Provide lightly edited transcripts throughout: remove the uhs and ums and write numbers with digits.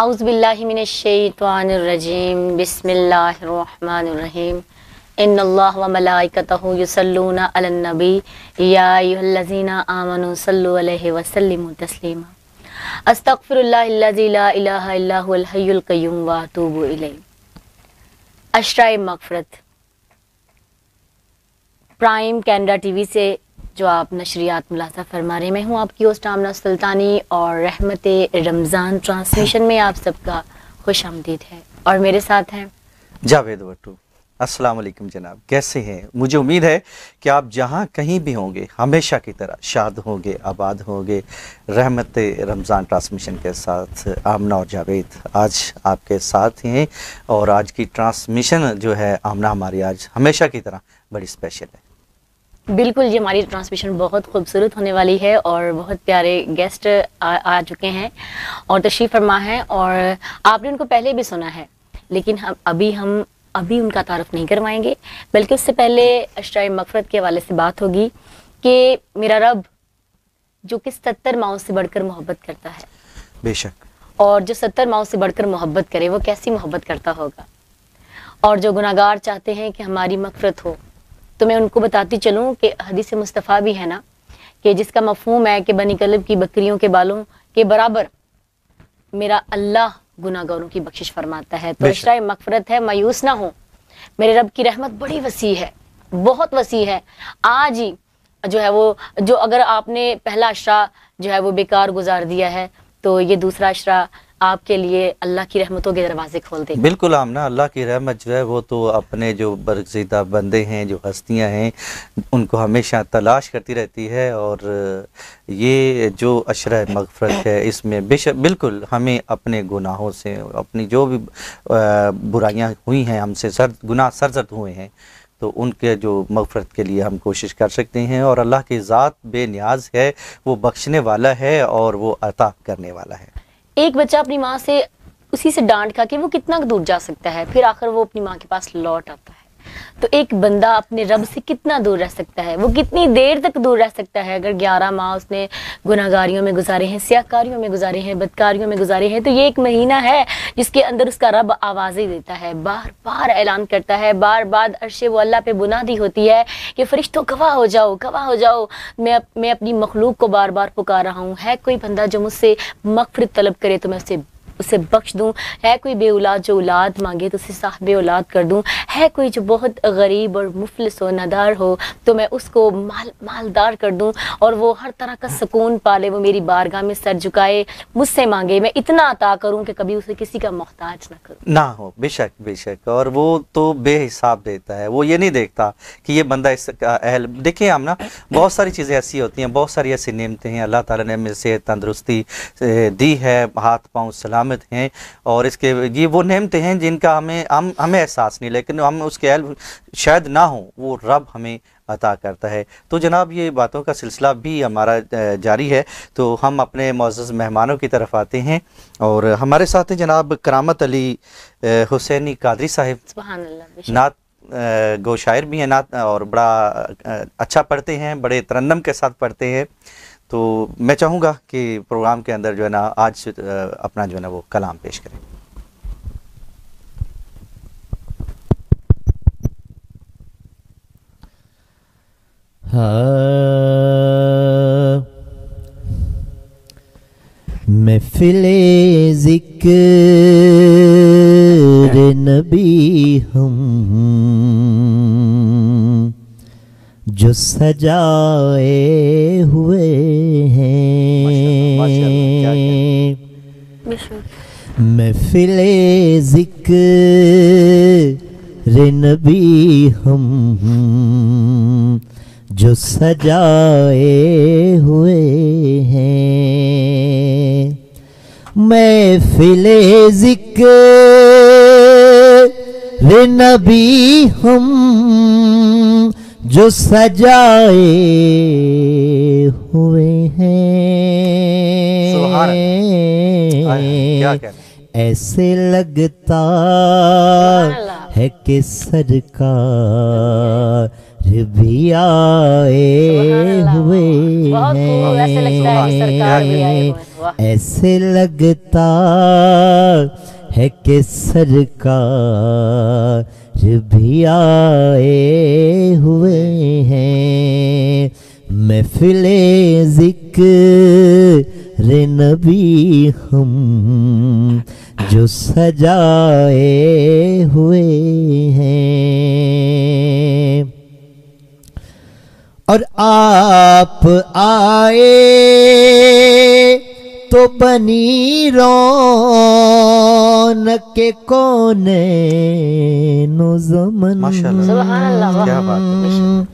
औज़ु बिल्लाहि मिनश शैतानिर रजीम बिस्मिल्लाहिर रहमानिर रहीम इन्नल्लाह व मलाइकतहु युसल्लूना अलन नबी या अय्युहल्लज़ीना आमनू सल्लु अलैहि व सल्लिमू तस्लीमा अस्तगफिरुल्लाहिल्लज़ी ला इलाहा इल्ला हुवल हय्युल क़य्यूम व अतूबु इलैहि। अशराए मग़फ़िरत प्राइम कैनेडा टीवी से जो आप नशरियात मुलाज़ा फरमा रहे, मैं हूँ आपकी होस्ट आमना सुल्तानी और रहमते रमज़ान ट्रांसमिशन में आप सबका खुश आमदीद है और मेरे साथ हैं जावेद भट्टू। अस्सलाम वालेकुम जनाब, कैसे हैं? मुझे उम्मीद है कि आप जहाँ कहीं भी होंगे हमेशा की तरह शाद होंगे, आबाद होंगे। रहमते रमज़ान ट्रांसमिशन के साथ आमना और जावेद आज आपके साथ हैं और आज की ट्रांसमिशन जो है आमना हमारी आज हमेशा की तरह बड़ी स्पेशल है। बिल्कुल, ये हमारी ट्रांसमिशन बहुत खूबसूरत होने वाली है और बहुत प्यारे गेस्ट आ चुके हैं और तशरीफ़ फरमा है और आपने उनको पहले भी सुना है, लेकिन हम अभी उनका तारुफ नहीं करवाएंगे, बल्कि उससे पहले अशराए मग़फ़िरत के हवाले से बात होगी कि मेरा रब जो कि 70 माओं से बढ़कर मोहब्बत करता है, बेशक, और जो 70 माओं से बढ़कर मोहब्बत करे वो कैसी मोहब्बत करता होगा। और जो गुनाहगार चाहते हैं कि हमारी मग़फ़िरत हो, तो मैं उनको बताती चलूँ कि हदीस मुस्तफ़ा भी है ना, कि जिसका मफ़हूम है कि बनी कल्ब की बकरियों के बालों के बराबर मेरा अल्लाह गुनाहगारों की बख्शिश फरमाता है। तो अशराए मग़फ़िरत है, मायूस ना हो, मेरे रब की रहमत बड़ी वसी है, बहुत वसी है। आज ही जो है वो जो अगर आपने पहला अशरा जो है वो बेकार गुजार दिया है, तो ये दूसरा अशरा आपके लिए अल्लाह की रहमतों के दरवाजे खोल देगा। बिल्कुल आमना, अल्लाह की रहमत जो है वो तो अपने जो बरगज़ीदा बंदे हैं, जो हस्तियां हैं, उनको हमेशा तलाश करती रहती है। और ये जो अशरा मग़फ़िरत है इसमें बेशक बिल्कुल हमें अपने गुनाहों से, अपनी जो भी बुराइयां हुई हैं हमसे, गुनाह सरज़द हुए हैं, तो उनके जो मग़फ़िरत के लिए हम कोशिश कर सकते हैं। और अल्लाह की ज़ात बेनियाज़ है, वो बख्शने वाला है और वो अता करने वाला है। एक बच्चा अपनी माँ से उसी से डांट खा के वो कितना दूर जा सकता है, फिर आखिर वो अपनी माँ के पास लौट आता है। तो एक बंदा अपने रब से कितना दूर रह सकता है, वो कितनी देर तक दूर रह सकता है? अगर 11 माह उसने गुनाहगारियों में गुजारे हैं, सियाकारियों में गुजारे हैं, बदकारियों में गुजारे हैं, तो ये एक महीना है जिसके अंदर उसका रब आवाज़ें देता है, बार बार ऐलान करता है, बार बार अर्शे वो अल्लाह पे बुनादी होती है कि फरिश्तों गवाह हो जाओ, गवाह हो जाओ, मैं अपनी मखलूक को बार बार पुकार रहा हूँ। है कोई बंदा जो मुझसे मग़फ़िरत तलब करे तो मैं उसे बख्श दूं? है कोई बे औलाद जो औलाद मांगे तो उसे साहिब औलाद कर दूं? है कोई जो बहुत गरीब और मुफलिस हो, नादार हो, तो मैं उसको मालदार कर दूं और वो हर तरह का सुकून पाले, वो मेरी बारगाह में सर झुकाए, मुझसे मांगे, मैं इतना अता करूं कि कभी उसे किसी का मोहताज ना हो। बेशक बेशक, और वो तो बेहिसाब देता है, वो ये नहीं देखता कि ये बंदा इसका अहल। देखिए हम ना, बहुत सारी चीज़ें ऐसी होती हैं, बहुत सारी ऐसी नेमतें हैं अल्लाह ताला ने हमें सेहत तंदुरुस्ती दी है, हाथ पाँव सलामत हैं, और इसके ये वो नेमतें हैं जिनका हमें एहसास नहीं, लेकिन हम उसके अहल शायद ना हो, वो रब हमें अता करता है। तो जनाब ये बातों का सिलसिला भी हमारा जारी है, तो हम अपने मुअज़्ज़ज़ मेहमानों की तरफ आते हैं और हमारे साथ हैं जनाब करामत अली हुसैनी कादरी साहिब। सुभान अल्लाह। नात गो शायर भी हैं, नात और बड़ा अच्छा पढ़ते हैं, बड़े तरन्नम के साथ पढ़ते हैं। तो मैं चाहूँगा कि प्रोग्राम के अंदर जो है ना आज अपना जो है ना वो कलाम पेश करें। महफ़िले ज़िक्र नबी हम जो सजाए हुए हैं, महफ़िले ज़िक्र नबी हम जो सजाए हुए हैं, महफ़िले ज़िक्र नबी हम जो सजाए हुए हैं। ऐसे लगता है कि सरकार भी आए हुए हैं। वाह। ऐसे लगता है कि सरकार भी आए हुए हैं, महफिले ज़िक्र नबी हम जो सजाए हुए हैं। और आप आए तो बनी रौनक के कोने नो ज़मन। माशाल्लाह। सुभान अल्लाह, वाह। क्या बात है।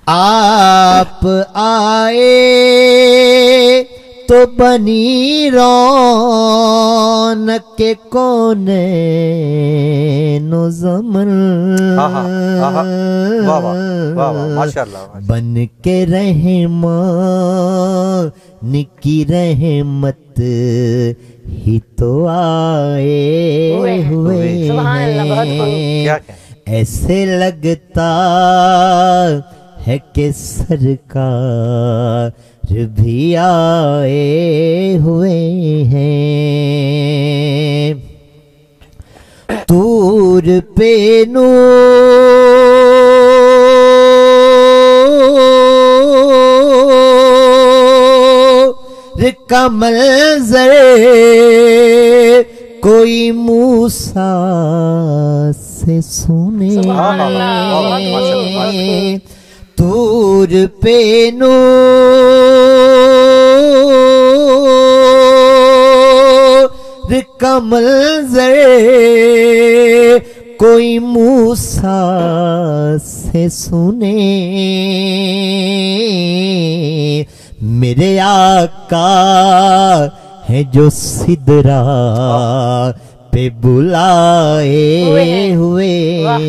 आप आए तो बनी रौनक के कोने नो ज़मन। आहा, आहा, वाह, वाह, वाह, वाह, माशाल्लाह। बन के रहमान की रहमत ही तो आए हुए सुभान अल्लाह, बहुत खूब। क्या कहें। ऐसे लगता है कि सरकार भी आए हुए हैं। तूर पे नूर का मंज़र कोई मूसा से सुने। सुभान अल्लाह, बहुत माशाल्लाह, बहुत खूब। तूर पे नूर का मंज़र कोई मूसा से सुने। मेरे आका है जो सिदरा पे बुलाए हुए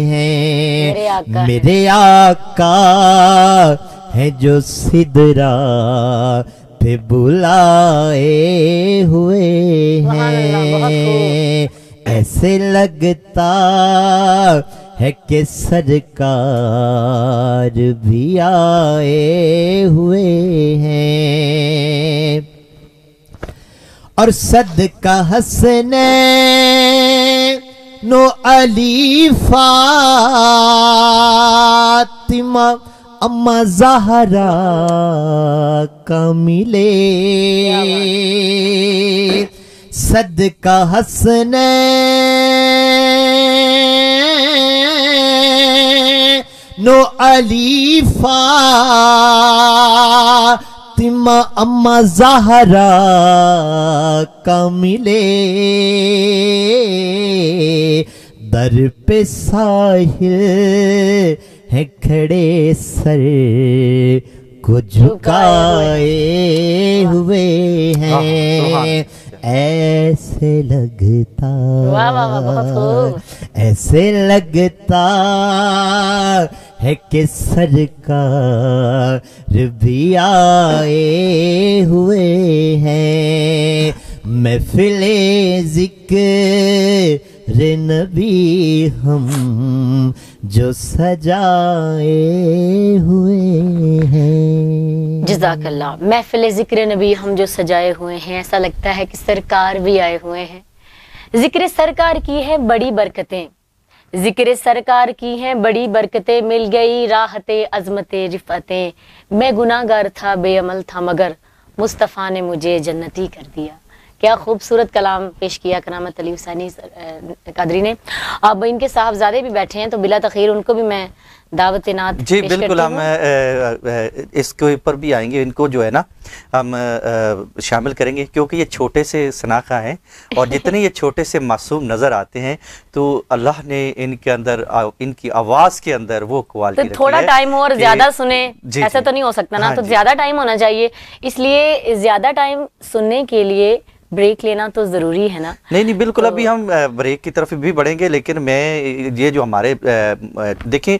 हैं। मेरे आका है जो सिदरा पे बुलाए हुए हैं। ऐसे लगता है कि सरकार भी आए हुए हैं। और सदका हसने नो अली फातिमा अम्मा ज़हरा का मिले। सदका हसने नो अली फातिमा अम्मा ज़हरा का मिले। दर पे साहिल है खड़े सर को झुकाए हुए हैं। ऐसे लगता वाह वाह वाह, बहुत खूब। ऐसे लगता है कि सरकार भी आए हुए हैं। महफिले ज़िक्र नबी हम जो सजाए हुए हैं। जज़ाकल्लाह। महफिल ज़िक्र नबी हम जो सजाए हुए हैं, ऐसा लगता है कि सरकार भी आए हुए हैं। जिक्र सरकार की है बड़ी बरकतें, जिक्र सरकार की हैं बड़ी बरकतें, मिल गई राहते अज़मते रिफ़तें। मैं गुनाहगार था बेअमल था मगर मुस्तफ़ा ने मुझे जन्नती कर दिया। क्या खूबसूरत कलाम पेश किया करामत अली हुसैनी कादरी ने। अब इनके साहबजादे भी बैठे हैं तो बिला तखीर उनको भी मैं दावत नात जी बिल्कुल। हम इसके ऊपर भी आएंगे, इनको जो है ना हम शामिल करेंगे क्योंकि ये छोटे से सनाखा हैं और जितने ये छोटे से मासूम नज़र आते हैं तो अल्लाह ने इनके अंदर इनकी आवाज़ के अंदर वो क्वालिटी तो थोड़ा टाइम और ज्यादा सुने, ऐसा तो नहीं हो सकता ना। हाँ तो ज्यादा टाइम होना चाहिए, इसलिए ज्यादा टाइम सुनने के लिए ब्रेक लेना तो जरूरी है ना। नहीं बिल्कुल। तो अभी हम ब्रेक की तरफ भी बढ़ेंगे, लेकिन मैं ये जो हमारे देखें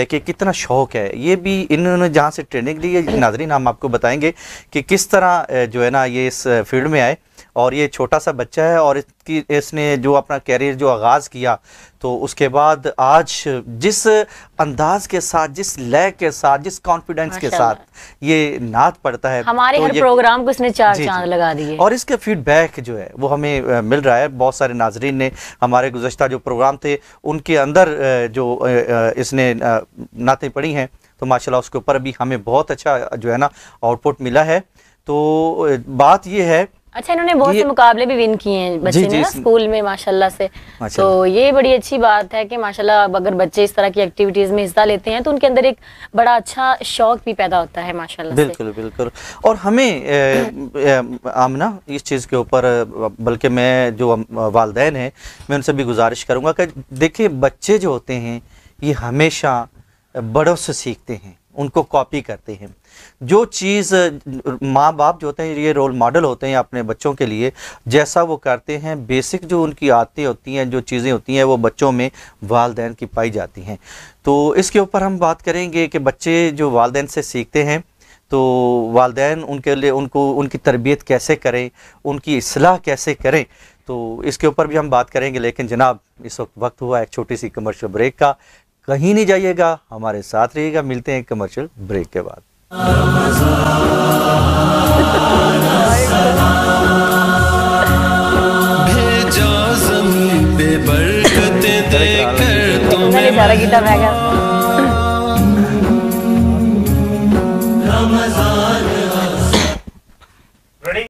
कि कितना शौक है, ये भी इन्होंने जहाँ से ट्रेनिंग ली है नाज़रीन हम आपको बताएंगे कि किस तरह जो है ना ये इस फील्ड में आए और ये छोटा सा बच्चा है और इसने जो अपना कैरियर जो आगाज़ किया, तो उसके बाद आज जिस अंदाज के साथ, जिस लय के साथ, जिस कॉन्फिडेंस के साथ ये नात पढ़ता है, हमारे तो हर प्रोग्राम को इसने चार चांद लगा दिए। और इसके फीडबैक जो है वो हमें मिल रहा है। बहुत सारे नाजरीन ने हमारे गुज़श्ता जो प्रोग्राम थे उनके अंदर जो इसने नातें पढ़ी हैं, तो माशाल्लाह उसके ऊपर भी हमें बहुत अच्छा जो है ना आउटपुट मिला है। तो बात ये है, अच्छा, इन्होंने बहुत से मुकाबले भी विन किए हैं बच्चे ने स्कूल में माशाल्लाह से। तो ये बड़ी अच्छी बात है कि माशाल्लाह अगर बच्चे इस तरह की एक्टिविटीज में हिस्सा लेते हैं तो उनके अंदर एक बड़ा अच्छा शौक भी पैदा होता है माशाल्लाह से। बिल्कुल बिल्कुल। और हमें आमना इस चीज़ के ऊपर, बल्कि मैं जो वालिदैन हैं मैं उनसे भी गुजारिश करूँगा कि देखिए बच्चे जो होते हैं ये हमेशा बड़ों से सीखते हैं, उनको कॉपी करते हैं। जो चीज़ माँ बाप जो होते हैं ये रोल मॉडल होते हैं अपने बच्चों के लिए, जैसा वो करते हैं, बेसिक जो उनकी आदतें होती हैं, जो चीज़ें होती हैं वो बच्चों में वालिदैन की पाई जाती हैं। तो इसके ऊपर हम बात करेंगे कि बच्चे जो वालिदैन से सीखते हैं तो वालिदैन उनके लिए उनकी तरबियत कैसे करें, उनकी इस्लाह कैसे करें, तो इसके ऊपर भी हम बात करेंगे। लेकिन जनाब इस वक्त हुआ एक छोटी सी कमर्शियल ब्रेक का, कहीं नहीं जाइएगा, हमारे साथ रहिएगा। मिलते हैं कमर्शियल ब्रेक के बाद। भेजा ज़मीन पे बरकतें देकर तुम्हें